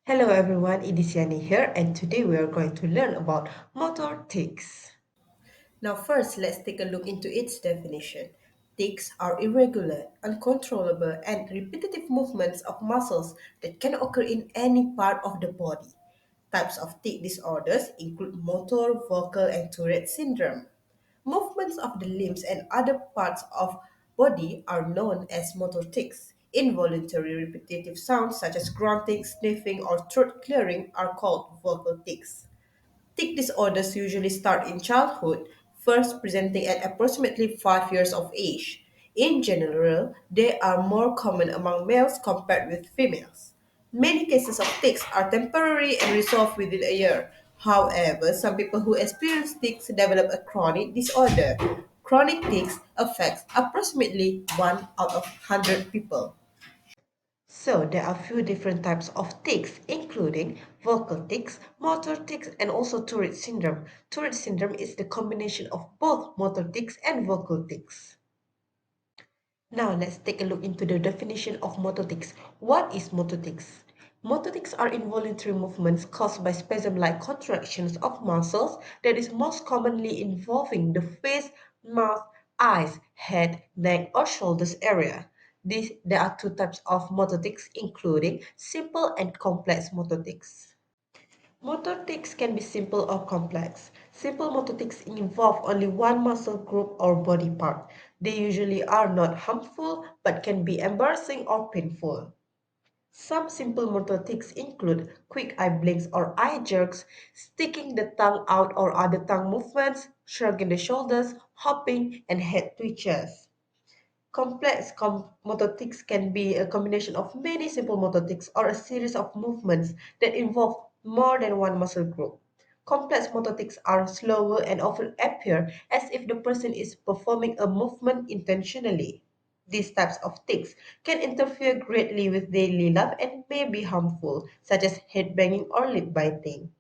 Hello everyone, it is Yani here and today we are going to learn about motor tics. Now, first, let's take a look into its definition. Tics are irregular, uncontrollable, and repetitive movements of muscles that can occur in any part of the body. Types of tic disorders include motor, vocal, and Tourette syndrome. Movements of the limbs and other parts of body are known as motor tics. Involuntary repetitive sounds such as grunting, sniffing, or throat clearing are called vocal tics. Tic disorders usually start in childhood, first presenting at approximately 5 years of age. In general, they are more common among males compared with females. Many cases of tics are temporary and resolve within a year. However, some people who experience tics develop a chronic disorder. Chronic tics affects approximately 1 out of 100 people. So there are few different types of tics including vocal tics, motor tics and also Tourette syndrome. Tourette syndrome is the combination of both motor tics and vocal tics. Now let's take a look into the definition of motor tics. What is motor tics? Motor tics are involuntary movements caused by spasm-like contractions of muscles that is most commonly involving the face, mouth, eyes, head, neck, or shoulders area. There are two types of motor tics, including simple and complex motor tics. Motor tics can be simple or complex. Simple motor tics involve only one muscle group or body part. They usually are not harmful but can be embarrassing or painful. Some simple motor tics include quick eye blinks or eye jerks, sticking the tongue out or other tongue movements, shrugging the shoulders, hopping, and head twitches. Complex motor tics can be a combination of many simple motor tics or a series of movements that involve more than one muscle group. Complex motor tics are slower and often appear as if the person is performing a movement intentionally. These types of tics can interfere greatly with daily life and may be harmful, such as head banging or lip biting.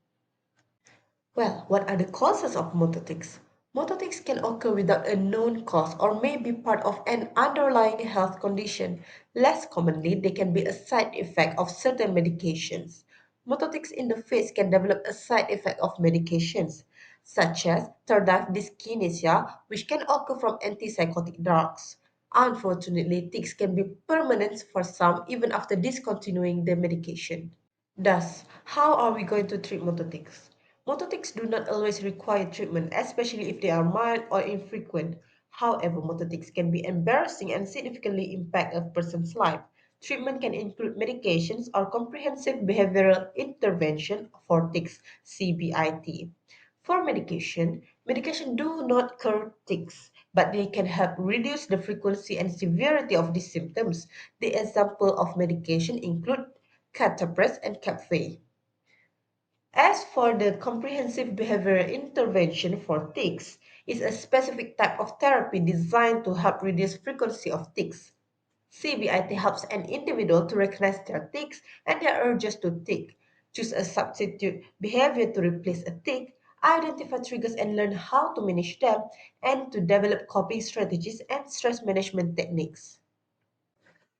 Well, what are the causes of motor tics? Motor tics can occur without a known cause or may be part of an underlying health condition. Less commonly, they can be a side effect of certain medications. Motor tics in the face can develop a side effect of medications, such as tardive dyskinesia, which can occur from antipsychotic drugs. Unfortunately, tics can be permanent for some even after discontinuing the medication. Thus, how are we going to treat motor tics? Motor tics do not always require treatment, especially if they are mild or infrequent. However, motor tics can be embarrassing and significantly impact a person's life. Treatment can include medications or comprehensive behavioral intervention for tics, CBIT. For medication do not cure tics, but they can help reduce the frequency and severity of these symptoms. The example of medication include catapres and cafe. As for the comprehensive behavioral intervention for tics, is a specific type of therapy designed to help reduce frequency of tics. CBIT helps an individual to recognize their tics and their urges to tic, choose a substitute behavior to replace a tic, identify triggers and learn how to manage them, and to develop coping strategies and stress management techniques.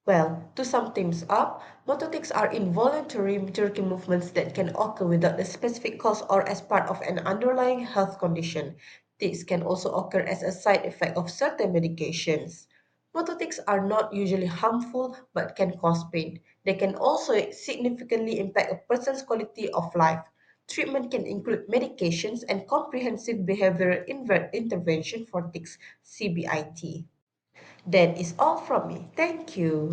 Well, to sum things up, motor tics are involuntary jerky movements that can occur without a specific cause or as part of an underlying health condition. Tics can also occur as a side effect of certain medications. Motor tics are not usually harmful but can cause pain. They can also significantly impact a person's quality of life. Treatment can include medications and comprehensive behavioral intervention for tics, CBIT. That is all from me. Thank you.